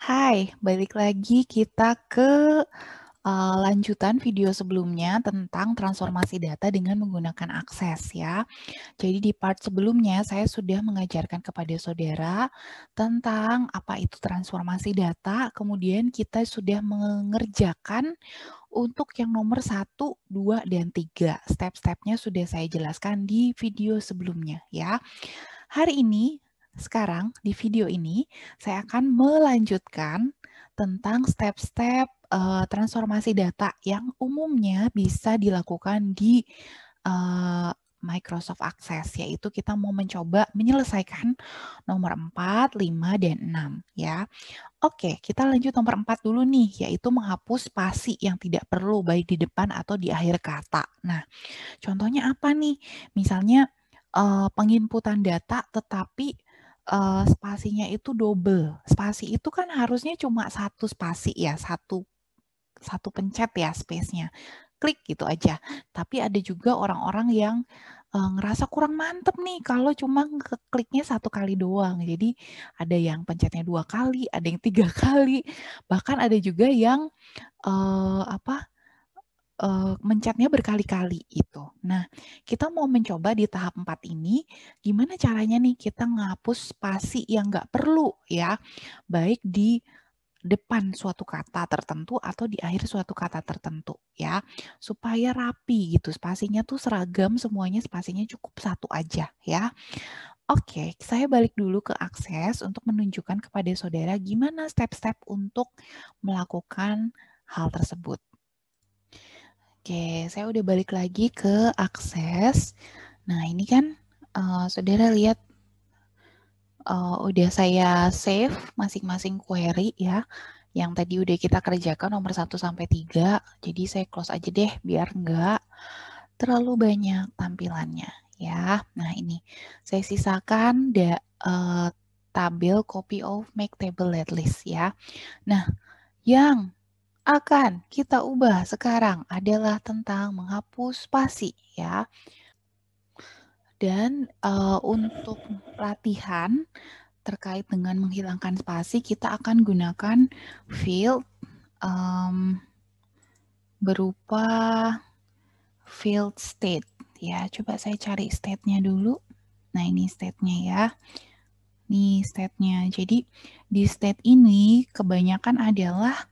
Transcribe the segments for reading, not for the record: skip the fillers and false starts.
Hai, balik lagi kita ke lanjutan video sebelumnya tentang transformasi data dengan menggunakan akses ya. Jadi di part sebelumnya saya sudah mengajarkan kepada saudara tentang apa itu transformasi data, kemudian kita sudah mengerjakan untuk yang nomor 1, 2, dan 3. Step-stepnya sudah saya jelaskan di video sebelumnya ya. Hari ini, sekarang di video ini, saya akan melanjutkan tentang step-step transformasi data yang umumnya bisa dilakukan di Microsoft Access, yaitu kita mau mencoba menyelesaikan nomor 4, 5, dan 6 ya. Oke, kita lanjut nomor 4 dulu nih, yaitu menghapus spasi yang tidak perlu baik di depan atau di akhir kata. Nah, contohnya apa nih? Misalnya penginputan data tetapi spasinya itu double. Spasi itu kan harusnya cuma satu spasi ya, satu pencet ya space-nya. Klik gitu aja. Tapi ada juga orang-orang yang ngerasa kurang mantep nih kalau cuma kliknya satu kali doang. Jadi ada yang pencetnya 2 kali, ada yang 3 kali, bahkan ada juga yang apa mencetnya berkali-kali itu. Nah, kita mau mencoba di tahap 4 ini, gimana caranya nih kita ngapus spasi yang nggak perlu ya, baik di depan suatu kata tertentu atau di akhir suatu kata tertentu ya, supaya rapi gitu, spasinya tuh seragam semuanya, spasinya cukup satu aja ya. Oke, saya balik dulu ke akses untuk menunjukkan kepada saudara gimana step-step untuk melakukan hal tersebut. Oke, saya udah balik lagi ke akses. Nah, ini kan saudara lihat udah saya save masing-masing query ya. Yang tadi udah kita kerjakan nomor 1 sampai 3. Jadi saya close aja deh biar nggak terlalu banyak tampilannya ya. Nah, ini saya sisakan tabel copy of make table let list ya. Nah, yang akan kita ubah sekarang adalah tentang menghapus spasi ya. Dan untuk latihan terkait dengan menghilangkan spasi, kita akan gunakan field berupa field state ya. Coba saya cari state-nya dulu. Nah, ini state-nya ya. Nih state-nya. Jadi di state ini kebanyakan adalah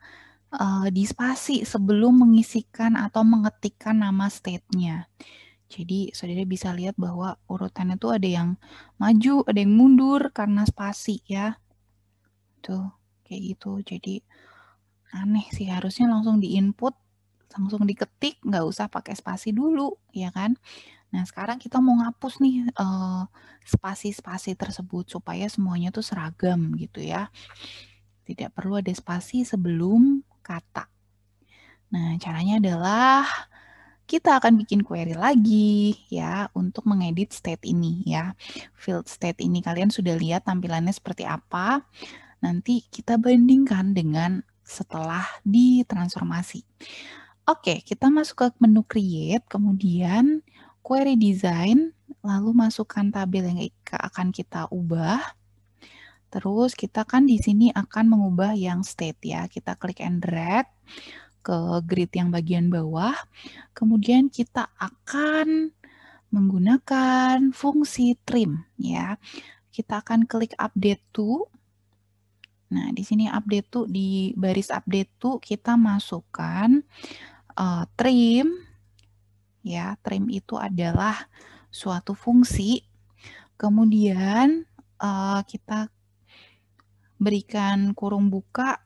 di spasi sebelum mengisikan atau mengetikkan nama state-nya. Jadi saudara bisa lihat bahwa urutannya tuh ada yang maju, ada yang mundur karena spasi ya. Tuh, kayak gitu. Jadi aneh sih, harusnya langsung di-input, langsung diketik, nggak usah pakai spasi dulu, ya kan? Nah, sekarang kita mau ngapus nih spasi-spasi tersebut supaya semuanya tuh seragam gitu ya. Tidak perlu ada spasi sebelum kata. Nah, caranya adalah kita akan bikin query lagi ya untuk mengedit state ini ya. Field state ini kalian sudah lihat tampilannya seperti apa. Nanti kita bandingkan dengan setelah ditransformasi. Oke, kita masuk ke menu create, kemudian query design, lalu masukkan tabel yang akan kita ubah. Terus kita kan di sini akan mengubah yang state ya. Kita klik and drag ke grid yang bagian bawah. Kemudian kita akan menggunakan fungsi trim ya. Kita akan klik update to. Nah, di sini update to, di baris update to kita masukkan trim ya. Trim itu adalah suatu fungsi. Kemudian kita berikan kurung buka.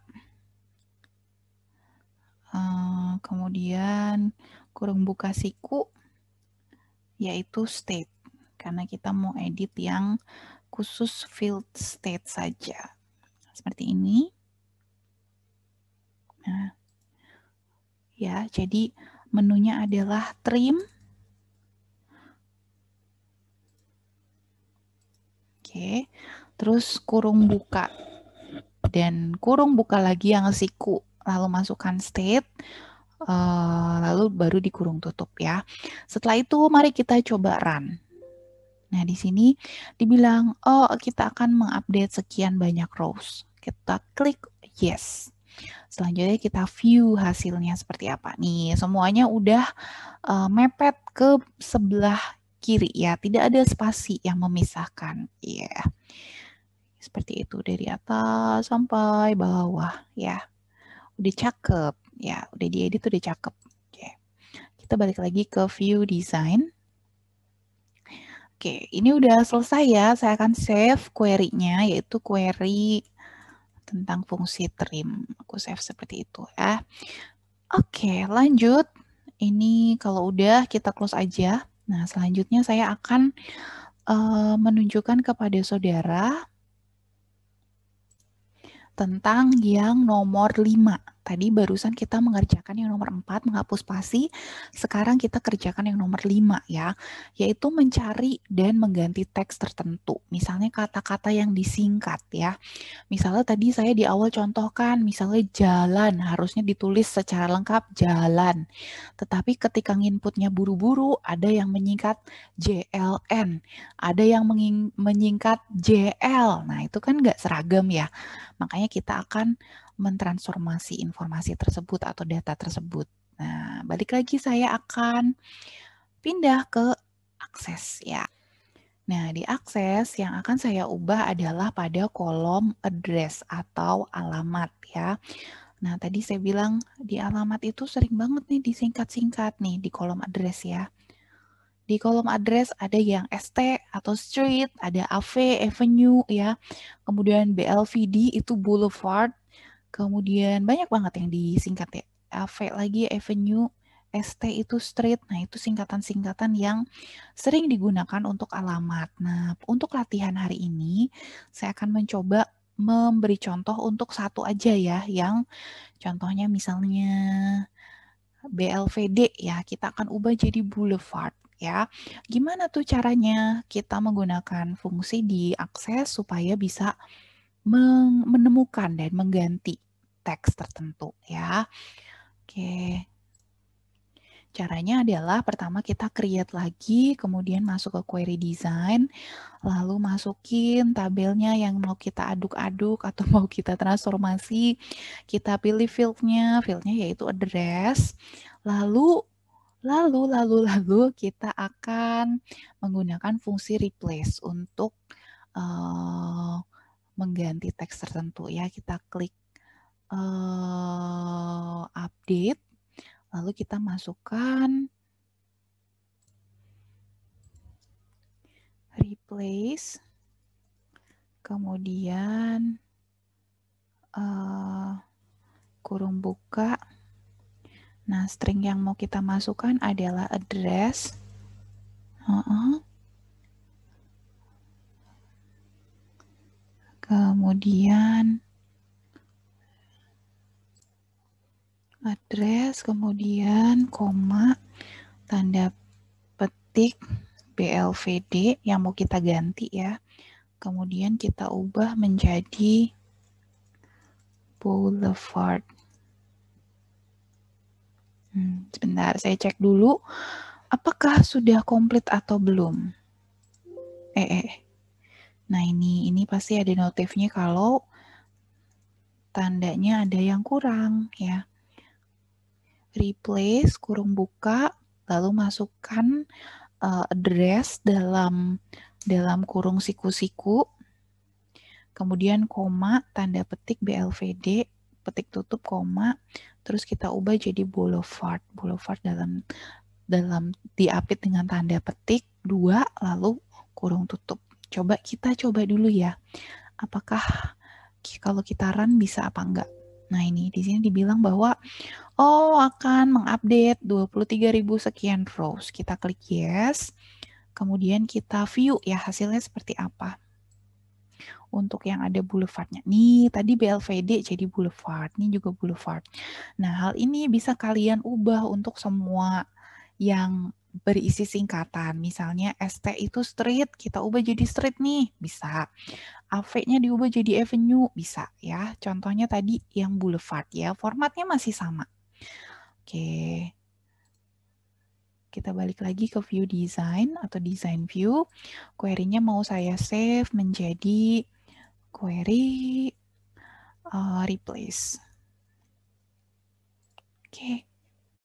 Kemudian kurung buka siku, yaitu state. Karena kita mau edit yang khusus field state saja. Seperti ini. Nah, ya, jadi menunya adalah trim. Oke, terus kurung buka. Dan kurung buka lagi yang siku. Lalu masukkan state. Lalu baru dikurung tutup ya. Setelah itu mari kita coba run. Nah, di sini dibilang, oh kita akan mengupdate sekian banyak rows. Kita klik Yes. Selanjutnya kita view hasilnya seperti apa. Nih, semuanya udah mepet ke sebelah kiri ya. Tidak ada spasi yang memisahkan. Ya, yeah. Seperti itu dari atas sampai bawah ya. Udah cakep ya, udah diedit udah cakep. Oke. Kita balik lagi ke view design. Oke, ini udah selesai ya. Saya akan save query-nya, yaitu query tentang fungsi trim. Aku save seperti itu ya. Oke, lanjut. Ini kalau udah kita close aja. Nah, selanjutnya saya akan menunjukkan kepada saudara tentang yang nomor 5. Tadi barusan kita mengerjakan yang nomor 4, menghapus spasi. Sekarang kita kerjakan yang nomor 5 ya, yaitu mencari dan mengganti teks tertentu. Misalnya kata-kata yang disingkat ya. Misalnya tadi saya di awal contohkan, misalnya jalan, harusnya ditulis secara lengkap jalan. Tetapi ketika inputnya buru-buru, ada yang menyingkat JLN, ada yang menyingkat JL. Nah, itu kan nggak seragam ya. Makanya kita akan mentransformasi informasi tersebut atau data tersebut. Nah, balik lagi saya akan pindah ke akses ya. Nah, di akses yang akan saya ubah adalah pada kolom address atau alamat ya. Nah, tadi saya bilang di alamat itu sering banget nih disingkat-singkat nih di kolom address ya. Di kolom address ada yang ST atau street, ada AV, avenue ya. Kemudian BLVD itu boulevard. Kemudian banyak banget yang disingkat ya. AV lagi avenue, ST itu street. Nah, itu singkatan-singkatan yang sering digunakan untuk alamat. Nah, untuk latihan hari ini saya akan mencoba memberi contoh untuk satu aja ya, yang contohnya misalnya BLVD ya, kita akan ubah jadi boulevard ya. Gimana tuh caranya? Kita menggunakan fungsi di akses supaya bisa menemukan dan mengganti teks tertentu ya. Oke. Caranya adalah pertama kita create lagi, kemudian masuk ke query design, lalu masukin tabelnya yang mau kita aduk-aduk atau mau kita transformasi. Kita pilih fieldnya yaitu address. Lalu kita akan menggunakan fungsi replace untuk mengganti teks tertentu ya. Kita klik update, lalu kita masukkan replace, kemudian kurung buka. Nah, string yang mau kita masukkan adalah address. Kemudian address, kemudian koma, tanda petik BLVD yang mau kita ganti ya. Kemudian kita ubah menjadi boulevard. Sebentar, saya cek dulu apakah sudah komplit atau belum. Nah, ini pasti ada notifnya kalau tandanya ada yang kurang ya. Replace kurung buka, lalu masukkan address dalam kurung siku-siku, kemudian koma, tanda petik BLVD, petik tutup koma, terus kita ubah jadi boulevard dalam diapit dengan tanda petik 2, lalu kurung tutup. Kita coba dulu ya, apakah kalau kita run bisa apa enggak. Nah, ini di sini dibilang bahwa akan mengupdate 23.000 sekian rows. Kita klik yes. Kemudian kita view ya hasilnya seperti apa. Untuk yang ada boulevardnya. Nih, tadi BLVD jadi boulevard. Ini juga boulevard. Nah, hal ini bisa kalian ubah untuk semua yang berisi singkatan. Misalnya ST itu street, kita ubah jadi street nih, bisa. AV-nya diubah jadi avenue, bisa ya. Contohnya tadi yang boulevard ya, formatnya masih sama. Oke. Kita balik lagi ke view design atau design view. Query-nya mau saya save menjadi query replace. Oke.